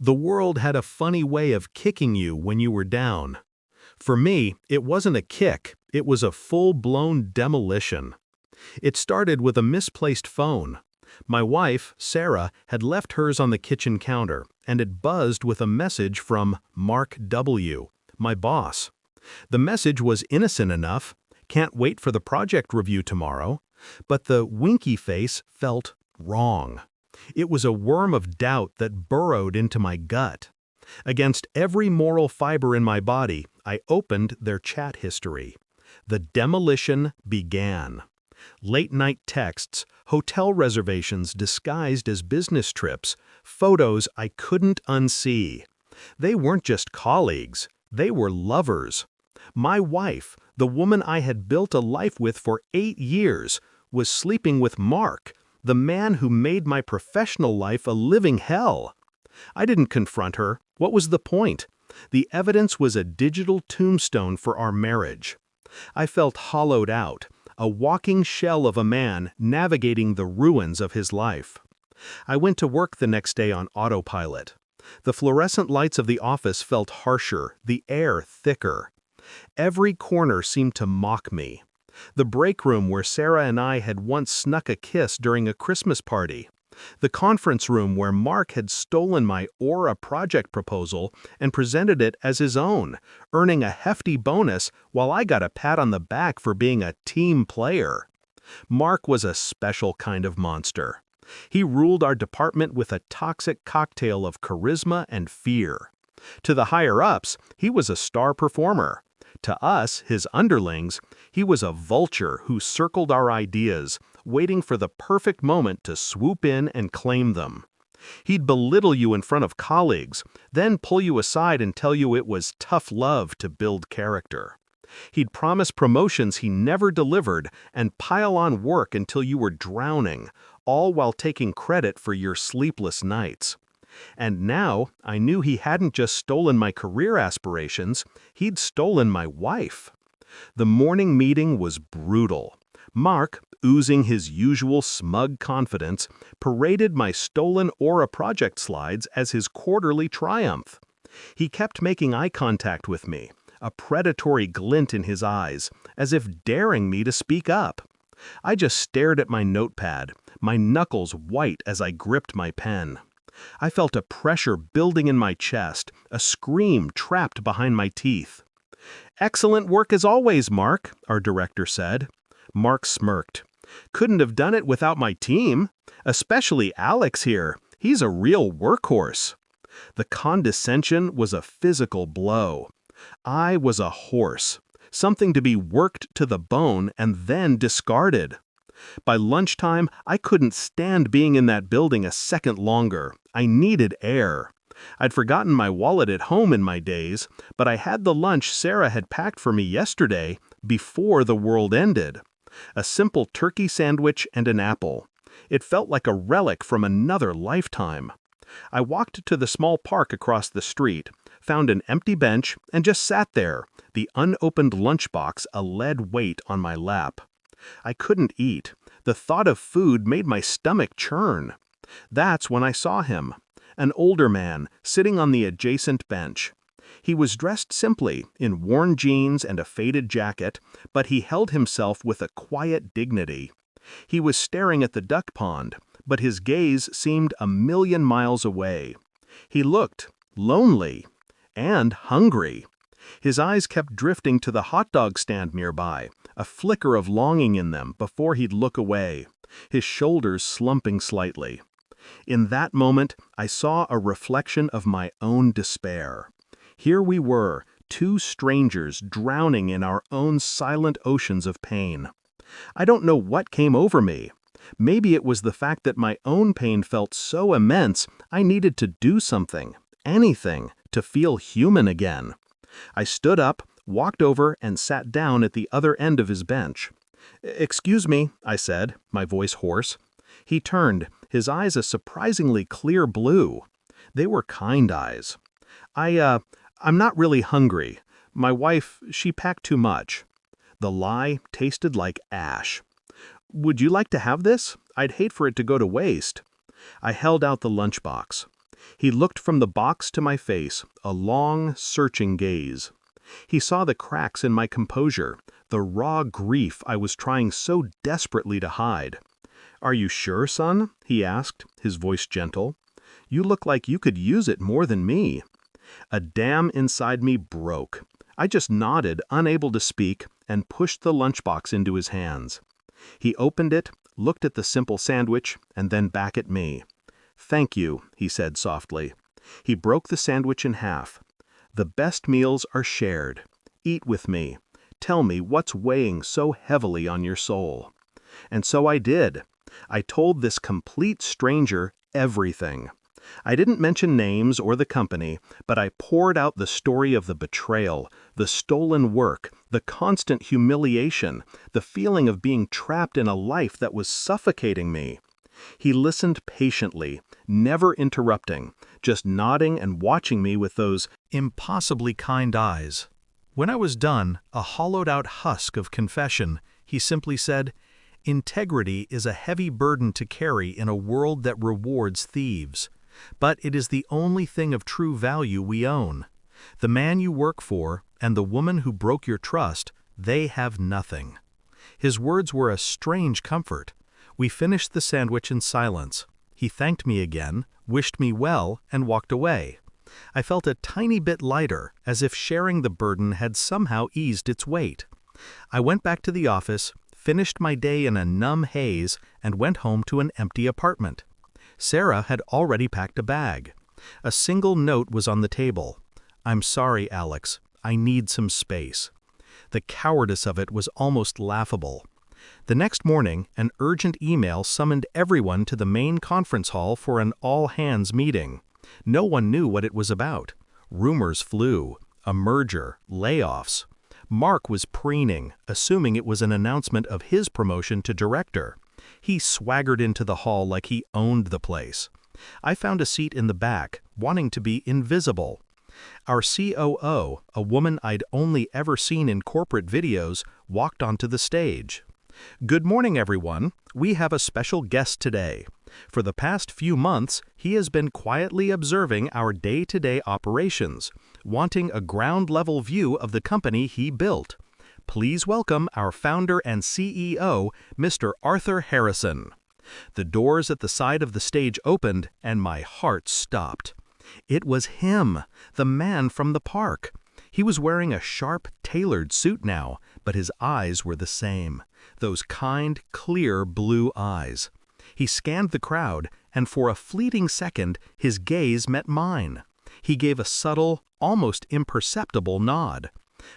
The world had a funny way of kicking you when you were down. For me, it wasn't a kick, it was a full-blown demolition. It started with a misplaced phone. My wife, Sarah, had left hers on the kitchen counter, and it buzzed with a message from Mark W., my boss. The message was innocent enough, "Can't wait for the project review tomorrow," but the winky face felt wrong. It was a worm of doubt that burrowed into my gut. Against every moral fiber in my body, I opened their chat history. The demolition began. Late-night texts, hotel reservations disguised as business trips, photos I couldn't unsee. They weren't just colleagues, they were lovers. My wife, the woman I had built a life with for 8 years, was sleeping with Mark, the man who made my professional life a living hell. I didn't confront her. What was the point? The evidence was a digital tombstone for our marriage. I felt hollowed out, a walking shell of a man navigating the ruins of his life. I went to work the next day on autopilot. The fluorescent lights of the office felt harsher, the air thicker. Every corner seemed to mock me. The break room where Sarah and I had once snuck a kiss during a Christmas party. The conference room where Mark had stolen my Aura project proposal and presented it as his own, earning a hefty bonus while I got a pat on the back for being a team player. Mark was a special kind of monster. He ruled our department with a toxic cocktail of charisma and fear. To the higher-ups, he was a star performer. To us, his underlings, he was a vulture who circled our ideas, waiting for the perfect moment to swoop in and claim them. He'd belittle you in front of colleagues, then pull you aside and tell you it was tough love to build character. He'd promise promotions he never delivered and pile on work until you were drowning, all while taking credit for your sleepless nights. And now I knew he hadn't just stolen my career aspirations, he'd stolen my wife. The morning meeting was brutal. Mark, oozing his usual smug confidence, paraded my stolen Aura project slides as his quarterly triumph. He kept making eye contact with me, a predatory glint in his eyes, as if daring me to speak up. I just stared at my notepad, my knuckles white as I gripped my pen. I felt a pressure building in my chest, a scream trapped behind my teeth. "Excellent work as always, Mark," our director said. Mark smirked. "Couldn't have done it without my team. Especially Alex here. He's a real workhorse." The condescension was a physical blow. I was a horse, something to be worked to the bone and then discarded. By lunchtime, I couldn't stand being in that building a second longer. I needed air. I'd forgotten my wallet at home in my days, but I had the lunch Sarah had packed for me yesterday, before the world ended. A simple turkey sandwich and an apple. It felt like a relic from another lifetime. I walked to the small park across the street, found an empty bench, and just sat there, the unopened lunchbox a lead weight on my lap. I couldn't eat. The thought of food made my stomach churn. That's when I saw him, an older man, sitting on the adjacent bench. He was dressed simply, in worn jeans and a faded jacket, but he held himself with a quiet dignity. He was staring at the duck pond, but his gaze seemed a million miles away. He looked lonely and hungry. His eyes kept drifting to the hot dog stand nearby, a flicker of longing in them before he'd look away, his shoulders slumping slightly. In that moment, I saw a reflection of my own despair. Here we were, two strangers drowning in our own silent oceans of pain. I don't know what came over me. Maybe it was the fact that my own pain felt so immense I needed to do something, anything, to feel human again. I stood up, walked over, and sat down at the other end of his bench. "Excuse me," I said, my voice hoarse. He turned, his eyes a surprisingly clear blue. They were kind eyes. I'm not really hungry. My wife, she packed too much." The lie tasted like ash. "Would you like to have this? I'd hate for it to go to waste." I held out the lunchbox. He looked from the box to my face, a long, searching gaze. He saw the cracks in my composure, the raw grief I was trying so desperately to hide. "Are you sure, son?" he asked, his voice gentle. "You look like you could use it more than me." A dam inside me broke. I just nodded, unable to speak, and pushed the lunchbox into his hands. He opened it, looked at the simple sandwich, and then back at me. "Thank you," he said softly. He broke the sandwich in half. "The best meals are shared. Eat with me. Tell me what's weighing so heavily on your soul." And so I did. I told this complete stranger everything. I didn't mention names or the company, but I poured out the story of the betrayal, the stolen work, the constant humiliation, the feeling of being trapped in a life that was suffocating me. He listened patiently, never interrupting, just nodding and watching me with those impossibly kind eyes. When I was done, a hollowed-out husk of confession, he simply said, "Integrity is a heavy burden to carry in a world that rewards thieves. But it is the only thing of true value we own. The man you work for and the woman who broke your trust, they have nothing." His words were a strange comfort. We finished the sandwich in silence. He thanked me again, wished me well, and walked away. I felt a tiny bit lighter, as if sharing the burden had somehow eased its weight. I went back to the office, finished my day in a numb haze, and went home to an empty apartment. Sarah had already packed a bag. A single note was on the table. "I'm sorry, Alex. I need some space." The cowardice of it was almost laughable. The next morning, an urgent email summoned everyone to the main conference hall for an all-hands meeting. No one knew what it was about. Rumors flew. A merger, layoffs. Mark was preening, assuming it was an announcement of his promotion to director. He swaggered into the hall like he owned the place. I found a seat in the back, wanting to be invisible. Our COO, a woman I'd only ever seen in corporate videos, walked onto the stage. "Good morning, everyone. We have a special guest today. For the past few months, he has been quietly observing our day-to-day operations, wanting a ground-level view of the company he built. Please welcome our founder and CEO, Mr. Arthur Harrison." The doors at the side of the stage opened, and my heart stopped. It was him, the man from the park. He was wearing a sharp, tailored suit now, but his eyes were the same. Those kind, clear blue eyes. He scanned the crowd, and for a fleeting second, his gaze met mine. He gave a subtle, almost imperceptible nod.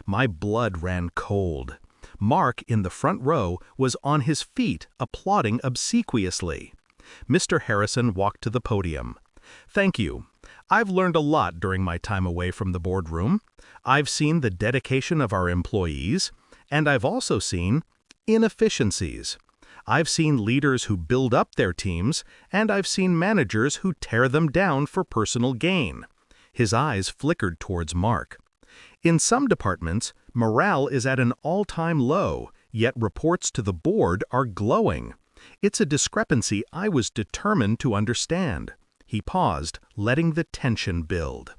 My blood ran cold. Mark, in the front row, was on his feet, applauding obsequiously. Mr. Harrison walked to the podium. "Thank you. I've learned a lot during my time away from the boardroom. I've seen the dedication of our employees, and I've also seen inefficiencies. I've seen leaders who build up their teams, and I've seen managers who tear them down for personal gain." His eyes flickered towards Mark. "In some departments, morale is at an all-time low, yet reports to the board are glowing. It's a discrepancy I was determined to understand." He paused, letting the tension build.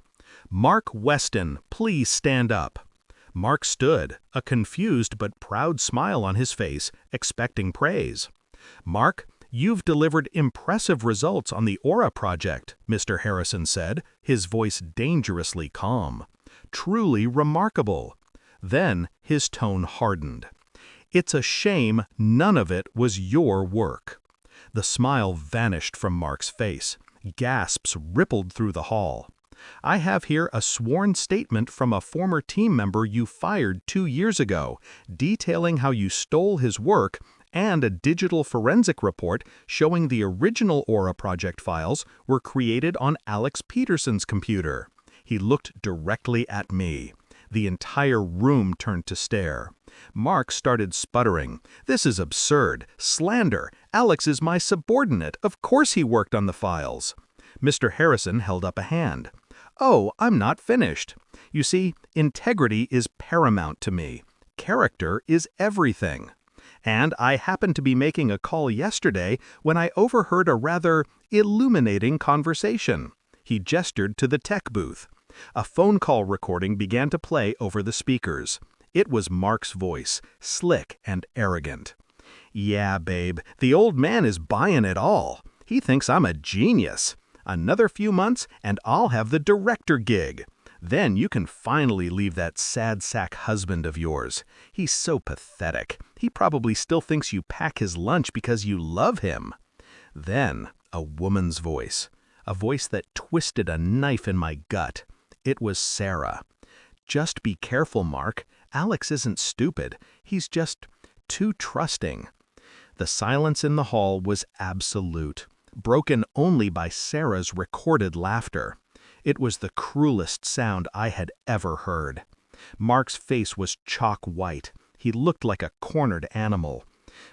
"Mark Weston, please stand up." Mark stood, a confused but proud smile on his face, expecting praise. "Mark, you've delivered impressive results on the Aura project," Mr. Harrison said, his voice dangerously calm. "Truly remarkable." Then his tone hardened. "It's a shame none of it was your work." The smile vanished from Mark's face. Gasps rippled through the hall. "I have here a sworn statement from a former team member you fired 2 years ago, detailing how you stole his work, and a digital forensic report showing the original Aura project files were created on Alex Peterson's computer." He looked directly at me. The entire room turned to stare. Mark started sputtering. "This is absurd. Slander. Alex is my subordinate. Of course he worked on the files." Mr. Harrison held up a hand. "Oh, I'm not finished. You see, integrity is paramount to me. Character is everything. And I happened to be making a call yesterday when I overheard a rather illuminating conversation." He gestured to the tech booth. A phone call recording began to play over the speakers. It was Mark's voice, slick and arrogant. "Yeah, babe, the old man is buying it all. He thinks I'm a genius. Another few months and I'll have the director gig. Then you can finally leave that sad sack husband of yours. He's so pathetic. He probably still thinks you pack his lunch because you love him." Then, a woman's voice. A voice that twisted a knife in my gut. It was Sarah. "Just be careful, Mark. Alex isn't stupid. He's just too trusting." The silence in the hall was absolute, broken only by Sarah's recorded laughter. It was the cruelest sound I had ever heard. Mark's face was chalk white. He looked like a cornered animal.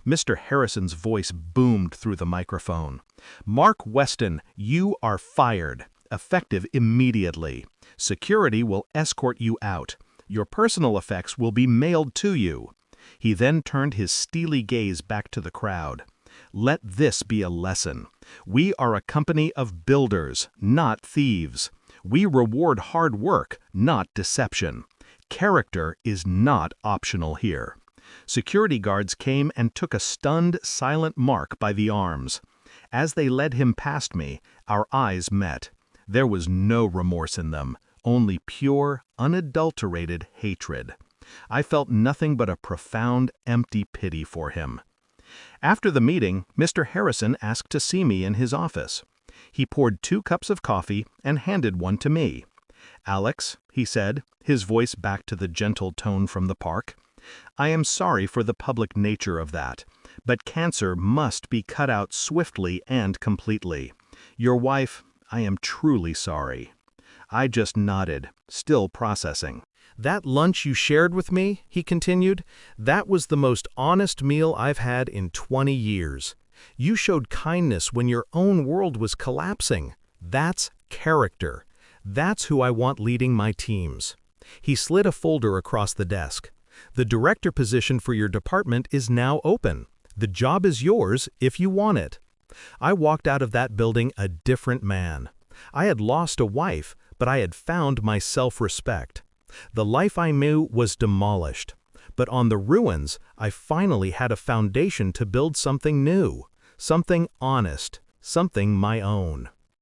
Mr. Harrison's voice boomed through the microphone. "Mark Weston, you are fired. Effective immediately. Security will escort you out. Your personal effects will be mailed to you." He then turned his steely gaze back to the crowd. "Let this be a lesson. We are a company of builders, not thieves. We reward hard work, not deception. Character is not optional here." Security guards came and took a stunned, silent Mark by the arms. As they led him past me, our eyes met. There was no remorse in them, only pure, unadulterated hatred. I felt nothing but a profound, empty pity for him. After the meeting, Mr. Harrison asked to see me in his office. He poured 2 cups of coffee and handed one to me. "Alex," he said, his voice back to the gentle tone from the park, "I am sorry for the public nature of that, but cancer must be cut out swiftly and completely. Your wife, I am truly sorry." I just nodded, still processing. "That lunch you shared with me," he continued, "that was the most honest meal I've had in 20 years. You showed kindness when your own world was collapsing. That's character. That's who I want leading my teams." He slid a folder across the desk. "The director position for your department is now open. The job is yours if you want it." I walked out of that building a different man. I had lost a wife, but I had found my self-respect. The life I knew was demolished, but on the ruins, I finally had a foundation to build something new, something honest, something my own.